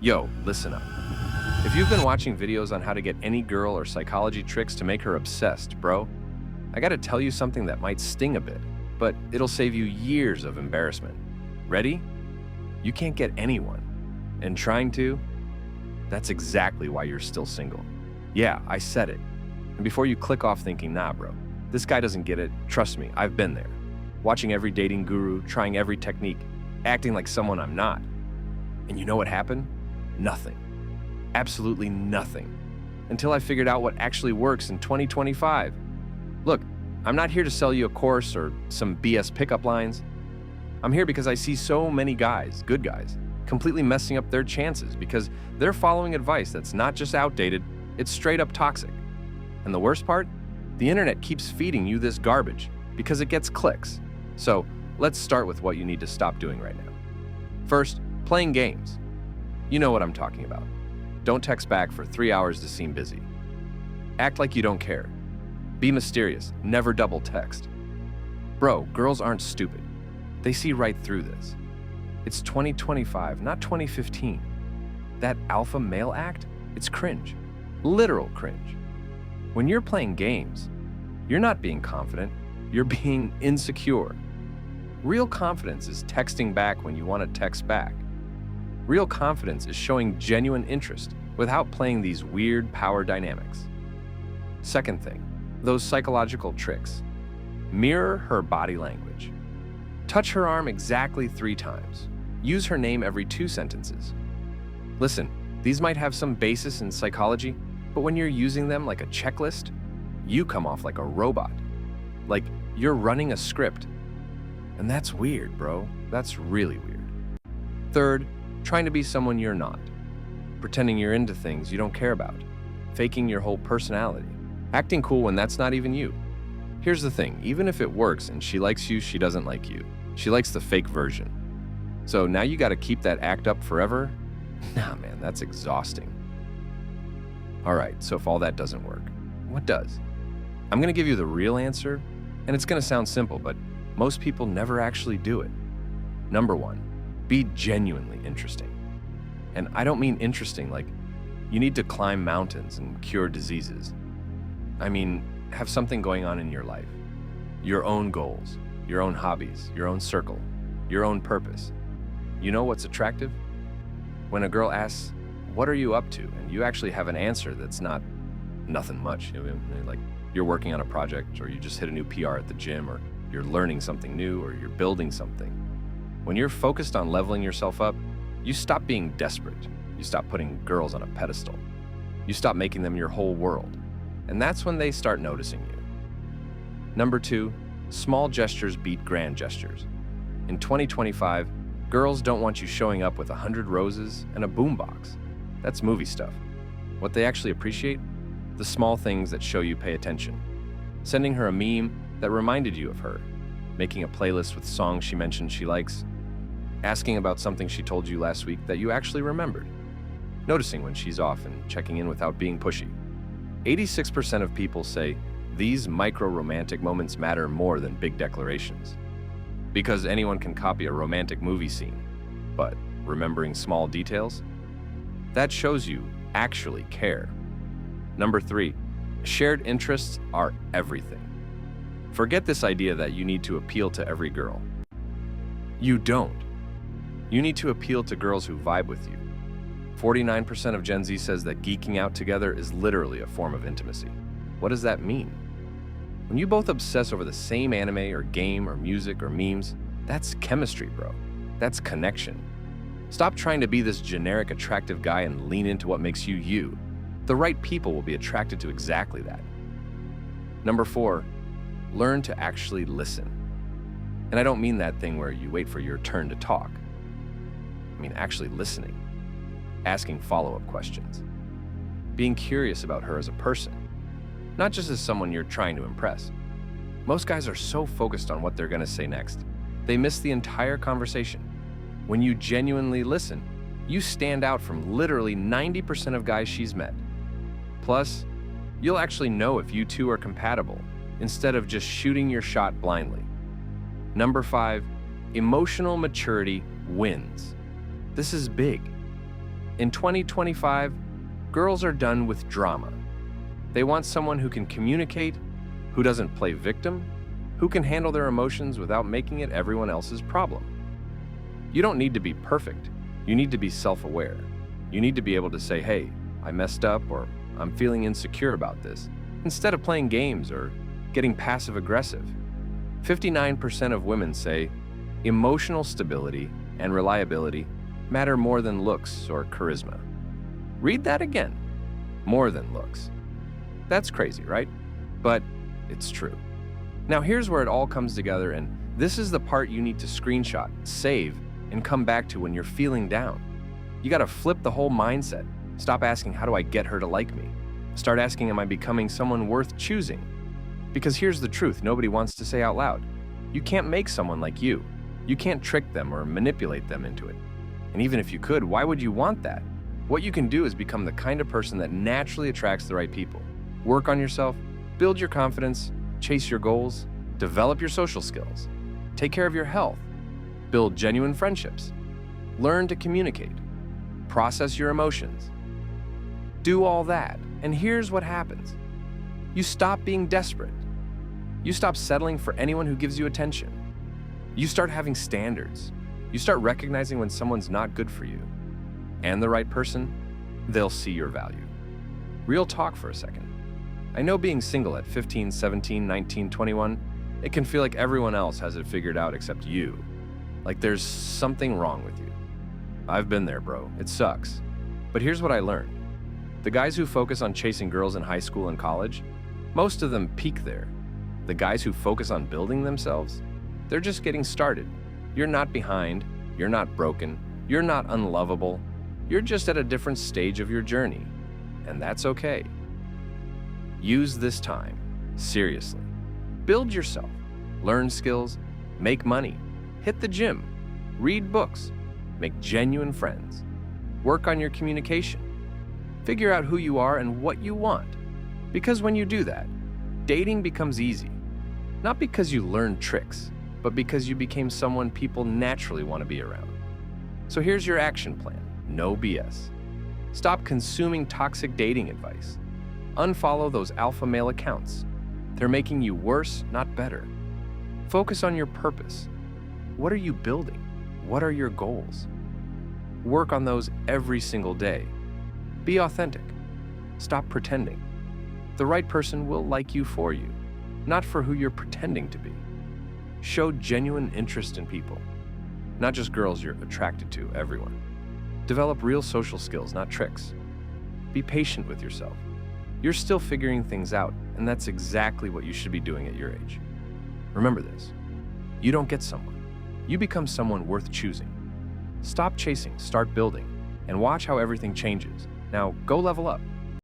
Yo, listen up. If you've been watching videos on how to get any girl or psychology tricks to make her obsessed, bro, I gotta tell you something that might sting a bit, but it'll save you years of embarrassment. Ready? You can't get anyone. And trying to? That's exactly why you're still single. Yeah, I said it. And before you click off thinking, nah, bro, this guy doesn't get it, trust me, I've been there. Watching every dating guru, trying every technique, acting like someone I'm not. And you know what happened? Nothing. Absolutely nothing. Until I figured out what actually works in 2025. Look, I'm not here to sell you a course or some BS pickup lines. I'm here because I see so many guys, good guys, completely messing up their chances because they're following advice that's not just outdated, it's straight up toxic. And the worst part? The internet keeps feeding you this garbage because it gets clicks. So let's start with what you need to stop doing right now. First, playing games. You know what I'm talking about. Don't text back for 3 hours to seem busy. Act like you don't care. Be mysterious, never double text. Bro, girls aren't stupid. They see right through this. It's 2025, not 2015. That alpha male act, it's cringe. Literal cringe. When you're playing games, you're not being confident, you're being insecure. Real confidence is texting back when you want to text back. Real confidence is showing genuine interest without playing these weird power dynamics. Second thing, those psychological tricks. Mirror her body language. Touch her arm exactly 3 times. Use her name every 2 sentences. Listen, these might have some basis in psychology, but when you're using them like a checklist, you come off like a robot. Like you're running a script. And that's weird, bro. That's really weird. Third, trying to be someone you're not. Pretending you're into things you don't care about. Faking your whole personality. Acting cool when that's not even you. Here's the thing, even if it works and she likes you, she doesn't like you. She likes the fake version. So now you gotta keep that act up forever? Nah, man, that's exhausting. All right, so if all that doesn't work, what does? I'm gonna give you the real answer, and it's gonna sound simple, but most people never actually do it. Number 1, be genuinely interesting. And I don't mean interesting like you need to climb mountains and cure diseases. I mean, have something going on in your life. Your own goals, your own hobbies, your own circle, your own purpose. You know what's attractive? When a girl asks, what are you up to? And you actually have an answer that's not nothing much. Like you're working on a project, or you just hit a new PR at the gym, or you're learning something new, or you're building something. When you're focused on leveling yourself up, you stop being desperate. You stop putting girls on a pedestal. You stop making them your whole world. And that's when they start noticing you. Number 2, small gestures beat grand gestures. In 2025, girls don't want you showing up with 100 roses and a boombox. That's movie stuff. What they actually appreciate? The small things that show you pay attention. Sending her a meme that reminded you of her. Making a playlist with songs she mentioned she likes. Asking about something she told you last week that you actually remembered. Noticing when she's off and checking in without being pushy. 86% of people say these micro-romantic moments matter more than big declarations. Because anyone can copy a romantic movie scene, but remembering small details? That shows you actually care. Number 3, shared interests are everything. Forget this idea that you need to appeal to every girl. You don't. You need to appeal to girls who vibe with you. 49% of Gen Z says that geeking out together is literally a form of intimacy. What does that mean? When you both obsess over the same anime or game or music or memes, that's chemistry, bro. That's connection. Stop trying to be this generic attractive guy and lean into what makes you you. The right people will be attracted to exactly that. Number 4, learn to actually listen. And I don't mean that thing where you wait for your turn to talk. I mean actually listening. Asking follow-up questions. Being curious about her as a person, not just as someone you're trying to impress. Most guys are so focused on what they're gonna say next, they miss the entire conversation. When you genuinely listen, you stand out from literally 90% of guys she's met. Plus, you'll actually know if you two are compatible, instead of just shooting your shot blindly. Number 5, emotional maturity wins. This is big. In 2025, girls are done with drama. They want someone who can communicate, who doesn't play victim, who can handle their emotions without making it everyone else's problem. You don't need to be perfect. You need to be self-aware. You need to be able to say, hey, I messed up, or I'm feeling insecure about this, instead of playing games or getting passive-aggressive. 59% of women say emotional stability and reliability matter more than looks or charisma. Read that again. More than looks. That's crazy, right? But it's true. Now here's where it all comes together, and this is the part you need to screenshot, save, and come back to when you're feeling down. You gotta flip the whole mindset. Stop asking, how do I get her to like me? Start asking, am I becoming someone worth choosing? Because here's the truth nobody wants to say out loud. You can't make someone like you. You can't trick them or manipulate them into it. And even if you could, why would you want that? What you can do is become the kind of person that naturally attracts the right people. Work on yourself, build your confidence, chase your goals, develop your social skills, take care of your health, build genuine friendships, learn to communicate, process your emotions. Do all that, and here's what happens. You stop being desperate. You stop settling for anyone who gives you attention. You start having standards. You start recognizing when someone's not good for you. And the right person, they'll see your value. Real talk for a second. I know being single at 15, 17, 19, 21, it can feel like everyone else has it figured out except you. Like there's something wrong with you. I've been there, bro. It sucks. But here's what I learned. The guys who focus on chasing girls in high school and college, most of them peak there. The guys who focus on building themselves, they're just getting started. You're not behind, you're not broken, you're not unlovable. You're just at a different stage of your journey, and that's okay. Use this time, seriously. Build yourself, learn skills, make money, hit the gym, read books, make genuine friends, work on your communication, figure out who you are and what you want. Because when you do that, dating becomes easy. Not because you learned tricks, but because you became someone people naturally want to be around. So here's your action plan. No BS. Stop consuming toxic dating advice. Unfollow those alpha male accounts. They're making you worse, not better. Focus on your purpose. What are you building? What are your goals? Work on those every single day. Be authentic. Stop pretending. The right person will like you for you, not for who you're pretending to be. Show genuine interest in people, not just girls you're attracted to, everyone. Develop real social skills, not tricks. Be patient with yourself. You're still figuring things out, and that's exactly what you should be doing at your age. Remember this. You don't get someone. You become someone worth choosing. Stop chasing, start building, and watch how everything changes. Now, go level up.